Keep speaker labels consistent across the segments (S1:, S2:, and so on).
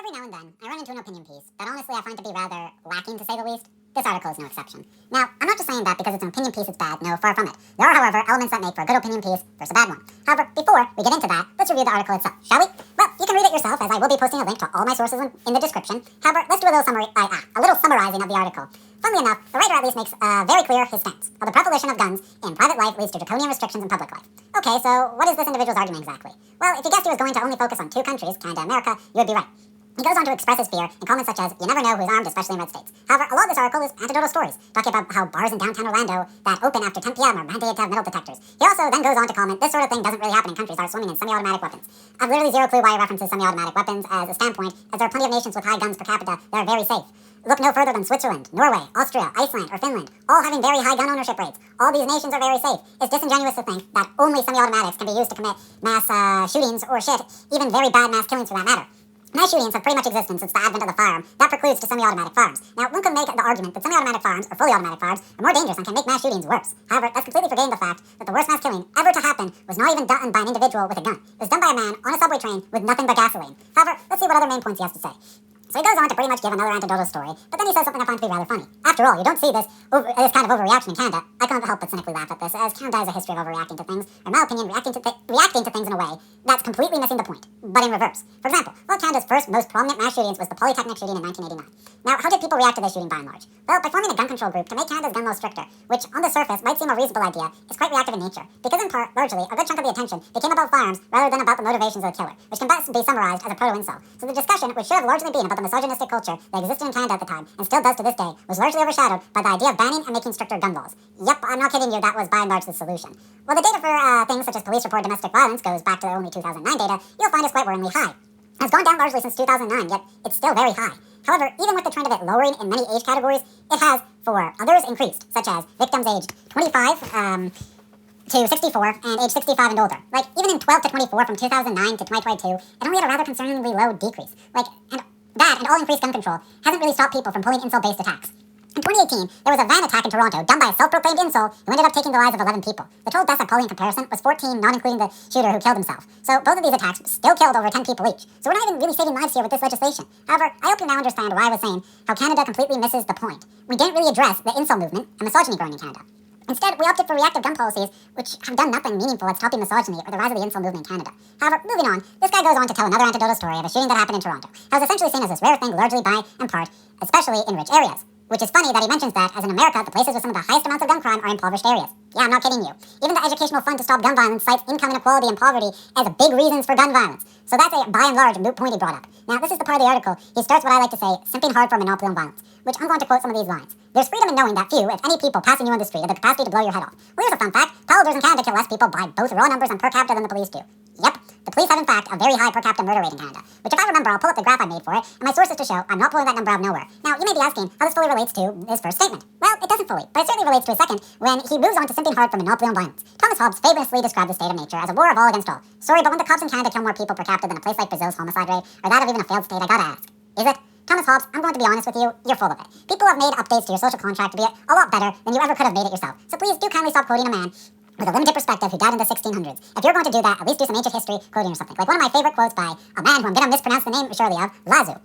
S1: every now and then, I run into an opinion piece that honestly I find to be rather lacking, to say the least. This article is no exception. Now, I'm not just saying that because it's an opinion piece it's bad. No, far from it. There are, however, elements that make for a good opinion piece versus a bad one. However, before we get into that, let's review the article itself, shall we? Well, you can read it yourself, as I will be posting a link to all my sources in the description. However, let's do a little summarizing of the article. Funnily enough, the writer at least makes very clear his stance. How the proliferation of guns in private life leads to draconian restrictions in public life. Okay, so what is this individual's argument exactly? Well, if you guessed he was going to only focus on two countries, Canada and America, you would be right. He goes on to express his fear in comments such as, "You never know who's armed, especially in red states." However, a lot of this article is anecdotal stories, talking about how bars in downtown Orlando that open after 10 p.m. are mandated to have metal detectors. He also then goes on to comment, this sort of thing doesn't really happen in countries that are swimming in semi-automatic weapons. I've literally zero clue why he references semi-automatic weapons as a standpoint, as there are plenty of nations with high guns per capita that are very safe. Look no further than Switzerland, Norway, Austria, Iceland, or Finland, all having very high gun ownership rates. All these nations are very safe. It's disingenuous to think that only semi-automatics can be used to commit mass shootings or even very bad mass killings for that matter. Mass shootings have pretty much existed since the advent of the firearm. That precludes to semi-automatic firearms. Now, one could make the argument that semi-automatic firearms or fully automatic firearms are more dangerous and can make mass shootings worse. However, that's completely forgetting the fact that the worst mass killing ever to happen was not even done by an individual with a gun. It was done by a man on a subway train with nothing but gasoline. However, let's see what other main points he has to say. So he goes on to pretty much give another anecdotal story, but then he says something I find to be rather funny. After all, you don't see this kind of overreaction in Canada. I can't help but cynically laugh at this, as Canada has a history of overreacting to things, or in my opinion, reacting to things in a way that's completely missing the point, but in reverse. For example, one of Canada's first most prominent mass shootings was the Polytechnic shooting in 1989. Now, how did people react to this shooting by and large? Well, by forming a gun control group to make Canada's gun laws stricter, which on the surface might seem a reasonable idea, is quite reactive in nature, because in part, largely, a good chunk of the attention became about firearms rather than about the motivations of the killer, which can best be summarized as a proto-incel. So the discussion, which should have largely been about the misogynistic culture that existed in Canada at the time, and still does to this day, was largely overshadowed by the idea of banning and making stricter gun laws. Yep, I'm not kidding you, that was by and large the solution. Well, the data for things such as police report domestic violence goes back to only 2009 data, you'll find is quite worryingly high. It's gone down largely since 2009, yet it's still very high. However, even with the trend of it lowering in many age categories, it has, for others, increased, such as victims aged 25 to 64 and age 65 and older. Like, even in 12 to 24 from 2009 to 2022, it only had a rather concerningly low decrease. And all increased gun control hasn't really stopped people from pulling incel-based attacks. In 2018, there was a van attack in Toronto done by a self-proclaimed incel who ended up taking the lives of 11 people. The total deaths at Poly in comparison was 14, not including the shooter who killed himself. So both of these attacks still killed over 10 people each. So we're not even really saving lives here with this legislation. However, I hope you now understand why I was saying how Canada completely misses the point. We didn't really address the incel movement and misogyny growing in Canada. Instead, we opted for reactive gun policies, which have done nothing meaningful at stopping misogyny or the rise of the incel movement in Canada. However, moving on, this guy goes on to tell another anecdotal story of a shooting that happened in Toronto. How it was essentially seen as this rare thing, largely by and part, especially in rich areas. Which is funny that he mentions that, as in America, the places with some of the highest amounts of gun crime are impoverished areas. Yeah, I'm not kidding you. Even the Educational Fund to Stop Gun Violence cites income inequality and poverty as big reasons for gun violence. So that's a, by and large, moot point he brought up. Now, this is the part of the article. He starts what I like to say, simping hard for a monopoly on violence, which I'm going to quote some of these lines. There's freedom in knowing that few, if any people passing you on the street have the capacity to blow your head off. Well, here's a fun fact. Toddlers in Canada kill less people by both raw numbers and per capita than the police do. Yep, the police have in fact a very high per capita murder rate in Canada, which if I remember, I'll pull up the graph I made for it, and my sources to show I'm not pulling that number out of nowhere. Now, you may be asking how this fully relates to his first statement. Well, it doesn't fully, but it certainly relates to his second, when he moves on to simping hard for monopoly on violence. Thomas Hobbes famously described the state of nature as a war of all against all. Sorry, but when the cops in Canada kill more people per capita than a place like Brazil's homicide rate, or that of even a failed state, I gotta ask, is it? Thomas Hobbes, I'm going to be honest with you, you're full of it. People have made updates to your social contract to be a lot better than you ever could have made it yourself. So please do kindly stop quoting a man with a limited perspective who died in the 1600s. If you're going to do that, at least do some ancient history quoting or something. Like one of my favorite quotes by a man who I'm going to mispronounce the name surely of, Lazu.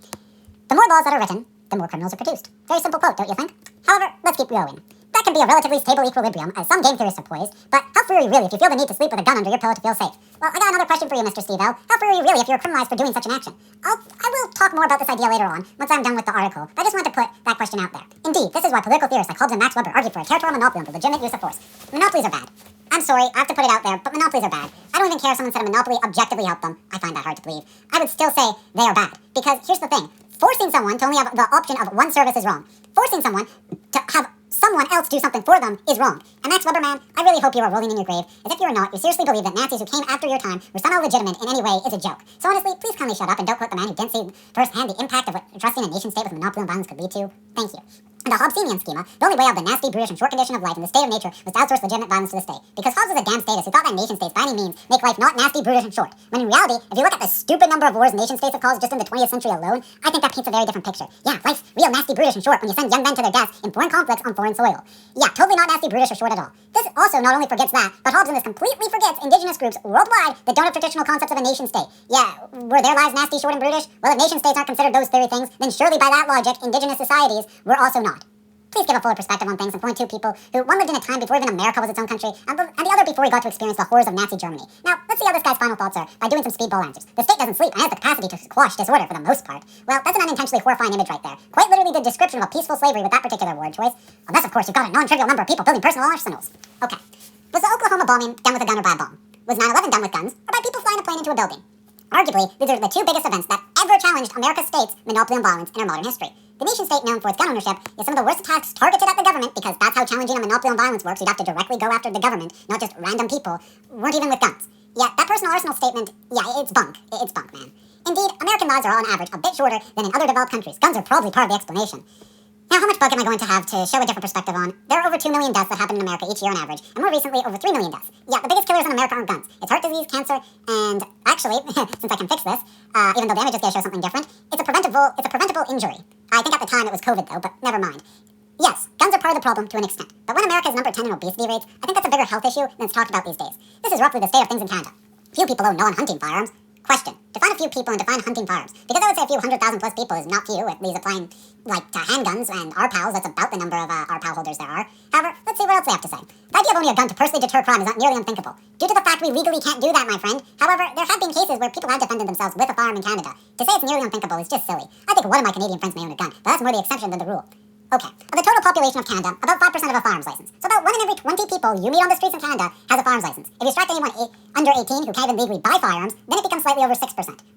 S1: The more laws that are written, the more criminals are produced. Very simple quote, don't you think? However, let's keep going. That can be a relatively stable equilibrium, as some game theorists have poised, but how free are you really if you feel the need to sleep with a gun under your pillow to feel safe? Well, I got another question for you, Mr. Steve L. How free are you really if you're criminalized for doing such an action? I will talk more about this idea later on, once I'm done with the article, but I just wanted to put that question out there. Indeed, this is why political theorists like Hobbes and Max Weber argue for a territorial monopoly on the legitimate use of force. Monopolies are bad. I'm sorry, I have to put it out there, but monopolies are bad. I don't even care if someone said a monopoly objectively helped them. I find that hard to believe. I would still say they are bad, because here's the thing. Forcing someone to only have the option of one service is wrong. Forcing someone to have someone else do something for them is wrong. And Max Weber, man, I really hope you are rolling in your grave. As if you are not, you seriously believe that Nazis who came after your time were somehow legitimate in any way is a joke. So honestly, please kindly shut up and don't quote the man who didn't see firsthand the impact of what trusting a nation state with monopoly and violence could lead to. Thank you. In the Hobbesian schema, the only way out of the nasty, brutish, and short condition of life in the state of nature was to outsource legitimate violence to the state. Because Hobbes was a damn statist who thought that nation-states by any means make life not nasty, brutish, and short. When in reality, if you look at the stupid number of wars nation-states have caused just in the 20th century alone, I think that paints a very different picture. Yeah, life's real nasty, brutish, and short when you send young men to their deaths in foreign conflicts on foreign soil. Yeah, totally not nasty, brutish, or short at all. This also not only forgets that, but Hobbes in this completely forgets indigenous groups worldwide that don't have traditional concepts of a nation-state. Yeah, were their lives nasty, short, and brutish? Well, if nation-states aren't considered those very things, then surely by that logic, indigenous societies were also not. Please give a fuller perspective on things and point to people who, one lived in a time before even America was its own country, and the other before he got to experience the horrors of Nazi Germany. Now, let's see how this guy's final thoughts are by doing some speedball answers. The state doesn't sleep and has the capacity to quash disorder for the most part. Well, that's an unintentionally horrifying image right there. Quite literally the description of a peaceful slavery with that particular word choice. Unless, of course, you've got a non-trivial number of people building personal arsenals. Okay. Was the Oklahoma bombing done with a gun or by a bomb? Was 9/11 done with guns or by people flying a plane into a building? Arguably, these are the two biggest events that ever challenged America's state's monopoly on violence in our modern history. The nation-state known for its gun ownership is some of the worst attacks targeted at the government, because that's how challenging a monopoly on violence works. You'd have to directly go after the government, not just random people, weren't even with guns. Yeah, that personal arsenal statement, yeah, it's bunk. It's bunk, man. Indeed, American lives are on average a bit shorter than in other developed countries. Guns are probably part of the explanation. Now, how much bug am I going to have to show a different perspective on? There are over 2 million deaths that happen in America each year on average, and more recently, over 3 million deaths. Yeah, the biggest killers in America aren't guns. It's heart disease, cancer, and actually, since I can fix this, even though the image is going to show something different, it's a preventable injury. I think at the time it was COVID, though, but never mind. Yes, guns are part of the problem to an extent, but when America is number 10 in obesity rates, I think that's a bigger health issue than it's talked about these days. This is roughly the state of things in Canada. Few people own non-hunting firearms. Question. Define a few people and define hunting firearms. Because I would say a few 100,000 plus people is not few, at least applying, to handguns and RPALs, that's about the number of RPAL holders there are. However, let's see what else they have to say. The idea of owning a gun to personally deter crime is not nearly unthinkable, due to the fact we legally can't do that, my friend. However, there have been cases where people have defended themselves with a firearm in Canada. To say it's nearly unthinkable is just silly. I think one of my Canadian friends may own a gun, but that's more the exception than the rule. Okay, of the total population of Canada, about 5% have a firearms license. So about 1 in every 20 people you meet on the streets in Canada has a firearms license. If you extract anyone under 18 who can't even legally buy firearms, then it becomes slightly over 6%,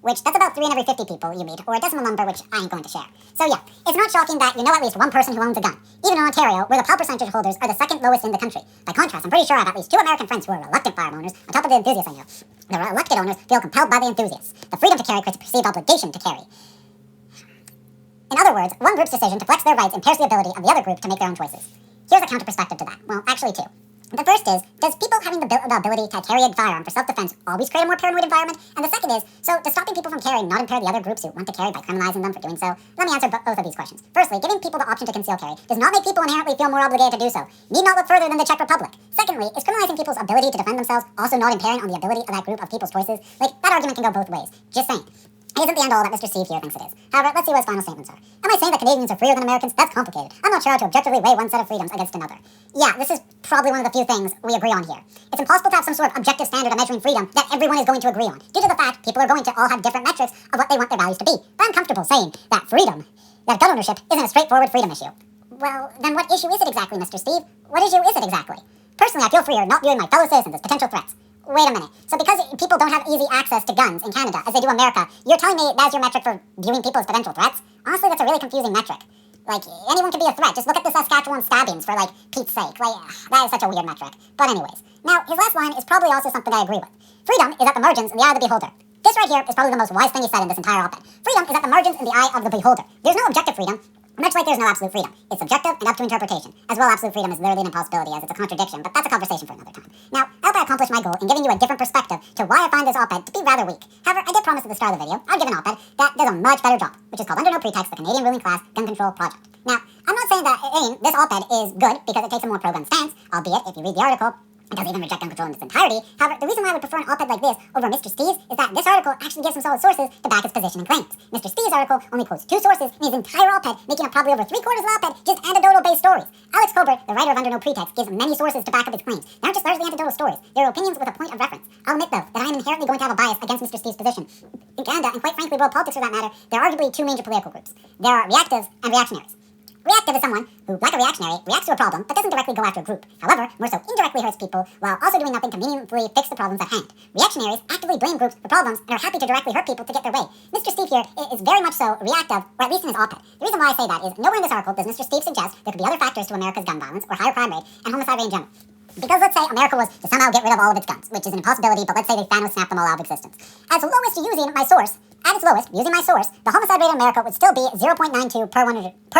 S1: which that's about 3 in every 50 people you meet, or a decimal number which I ain't going to share. So yeah, it's not shocking that you know at least one person who owns a gun. Even in Ontario, where the PAL percentage holders are the second lowest in the country. By contrast, I'm pretty sure I have at least 2 American friends who are reluctant firearm owners, on top of the enthusiasts I know. The reluctant owners feel compelled by the enthusiasts. The freedom to carry creates a perceived obligation to carry. In other words, one group's decision to flex their rights impairs the ability of the other group to make their own choices. Here's a counter perspective to that. Well, actually two. The first is, does people having the ability to carry a firearm for self-defense always create a more paranoid environment? And the second is, so does stopping people from carrying not impair the other groups who want to carry by criminalizing them for doing so? Let me answer both of these questions. Firstly, giving people the option to conceal carry does not make people inherently feel more obligated to do so. Need not look further than the Czech Republic. Secondly, is criminalizing people's ability to defend themselves also not impairing on the ability of that group of people's choices? That argument can go both ways. Just saying. It isn't the end all that Mr. Steve here thinks it is. However, let's see what his final statements are. Am I saying that Canadians are freer than Americans? That's complicated. I'm not sure how to objectively weigh one set of freedoms against another. Yeah, this is probably one of the few things we agree on here. It's impossible to have some sort of objective standard of measuring freedom that everyone is going to agree on, due to the fact people are going to all have different metrics of what they want their values to be. But I'm comfortable saying that that gun ownership isn't a straightforward freedom issue. Well, then what issue is it exactly, Mr. Steve? What issue is it exactly? Personally, I feel freer not viewing my fellow citizens as potential threats. Wait a minute. So because people don't have easy access to guns in Canada, as they do America, you're telling me that's your metric for viewing people as potential threats? Honestly, that's a really confusing metric. Anyone can be a threat. Just look at the Saskatchewan stabbings for, Pete's sake. That is such a weird metric. But anyways. Now, his last line is probably also something I agree with. Freedom is at the margins in the eye of the beholder. This right here is probably the most wise thing he said in this entire op-ed. Freedom is at the margins in the eye of the beholder. There's no objective freedom, much like there's no absolute freedom. It's subjective and up to interpretation. As well, absolute freedom is literally an impossibility, as it's a contradiction, but that's a conversation for another time. Now, I hope I accomplished my goal in giving you a different perspective to why I find this op-ed to be rather weak. However, I did promise at the start of the video I'd give an op-ed that does a much better job, which is called Under No Pretext, the Canadian Ruling Class Gun Control Project. Now, I'm not saying that this op-ed is good because it takes a more pro-gun stance, albeit, if you read the article, it doesn't even reject gun control in its entirety. However, the reason why I would prefer an op-ed like this over Mr. Steve's is that this article actually gives some solid sources to back its position and claims. Mr. Steve's article only quotes 2 sources in his entire op-ed, making up probably over 3/4 of the op-ed just anecdotal-based stories. Alex Colbert, the writer of Under No Pretext, gives many sources to back up his claims. They aren't just largely anecdotal stories. They're opinions with a point of reference. I'll admit, though, that I am inherently going to have a bias against Mr. Steve's position. In Canada, and quite frankly world politics for that matter, there are arguably 2 major political groups. There are reactives and reactionaries. Reactive is someone who, like a reactionary, reacts to a problem but doesn't directly go after a group. However, more so indirectly hurts people while also doing nothing to meaningfully fix the problems at hand. Reactionaries actively blame groups for problems and are happy to directly hurt people to get their way. Mr. Steve here is very much so reactive, or at least in his op-ed. The reason why I say that is nowhere in this article does Mr. Steve suggest there could be other factors to America's gun violence or higher crime rate and homicide rate in general. Because let's say America was to somehow get rid of all of its guns, which is an impossibility, but let's say they Thanos snapped them all out of existence. As lowest using my source, at its lowest, using my source, the homicide rate in America would still be 0.92 per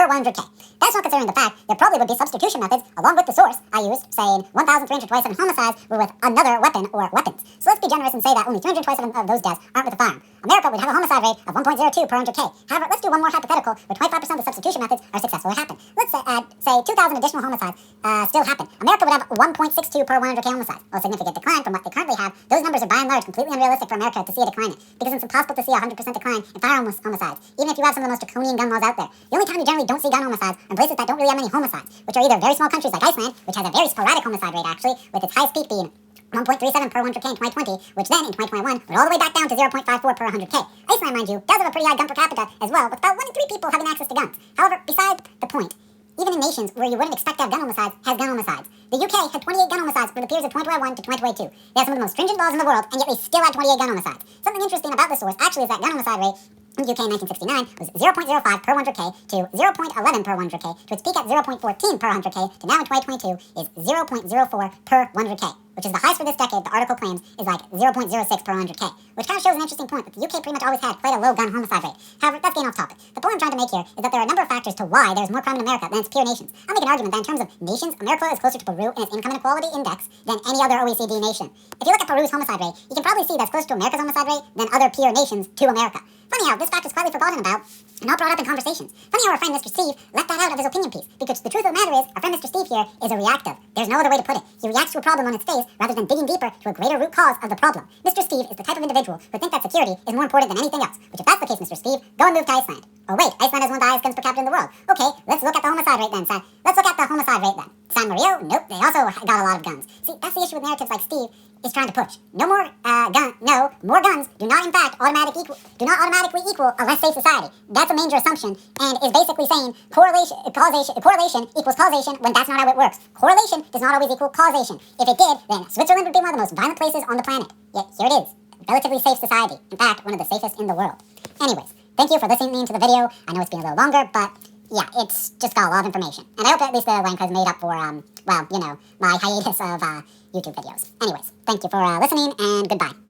S1: 100K. That's not considering the fact there probably would be substitution methods along with the source I used, saying 1,327 homicides were with another weapon or weapons. So let's be generous and say that only 327 of those deaths aren't with a firearm. America would have a homicide rate of 1.02 per 100K. However, let's do one more hypothetical where 25% of the substitution methods are successful or happen. Let's say 2,000 additional homicides still happen. America would have 1.62 per 100K homicides. A significant decline from what they currently have. Those numbers are by and large completely unrealistic for America to see a decline in, because it's impossible to see a 100% decline in firearm homicides, even if you have some of the most draconian gun laws out there. The only time you generally don't see gun homicides are in places that don't really have many homicides, which are either very small countries like Iceland, which has a very sporadic homicide rate actually, with its highest peak being 1.37 per 100K in 2020, which then in 2021 went all the way back down to 0.54 per 100K. Iceland, mind you, does have a pretty high gun per capita as well, with about 1 in 3 people having access to guns. However, beside the point, even in nations where you wouldn't expect to have gun homicides, has gun homicides. The UK had 28 gun homicides for the periods of 2021 to 2022. They have some of the most stringent laws in the world, and yet they still had 28 gun homicides. Something interesting about this source actually is that gun homicide rate in the UK in 1969 was 0.05 per 100K to 0.11 per 100K to its peak at 0.14 per 100K to now in 2022 is 0.04 per 100K, which is the highest for this decade. The article claims is like 0.06 per 100K, which kind of shows an interesting point that the UK pretty much always had quite a low gun homicide rate. However, that's getting off topic. The point I'm trying to make here is that there are a number of factors to why there's more crime in America than its peer nations. I'll make an argument that in terms of nations, America is closer to Peru in its income inequality index than any other OECD nation. If you look at Peru's homicide rate, you can probably see that's closer to America's homicide rate than other peer nations to America. Funny how this fact is quietly forgotten about and not brought up in conversations. Funny how our friend Mr. Steve left that out of his opinion piece, because the truth of the matter is, our friend Mr. Steve here is a reactive. There's no other way to put it. He reacts to a problem on its face rather than digging deeper to a greater root cause of the problem. Mr. Steve is the type of individual who thinks that security is more important than anything else, which if that's the case, Mr. Steve, go and move to Iceland. Oh wait, Iceland has one of the highest guns per capita in the world. Okay, let's look at the homicide rate then, Let's look at the homicide rate then. San Marino? Nope, they also got a lot of guns. See, that's the issue with narratives like Steve is trying to push. More guns do not in fact automatically equal a less safe society. That's a major assumption, and is basically saying correlation equals causation when that's not how it works. Correlation does not always equal causation. If it did, then Switzerland would be one of the most violent places on the planet. Yet here it is, a relatively safe society. In fact, one of the safest in the world. Anyways, thank you for listening to the video. I know it's been a little longer, but yeah, it's just got a lot of information. And I hope at least the length has made up for, my hiatus of YouTube videos. Anyways, thank you for listening, and goodbye.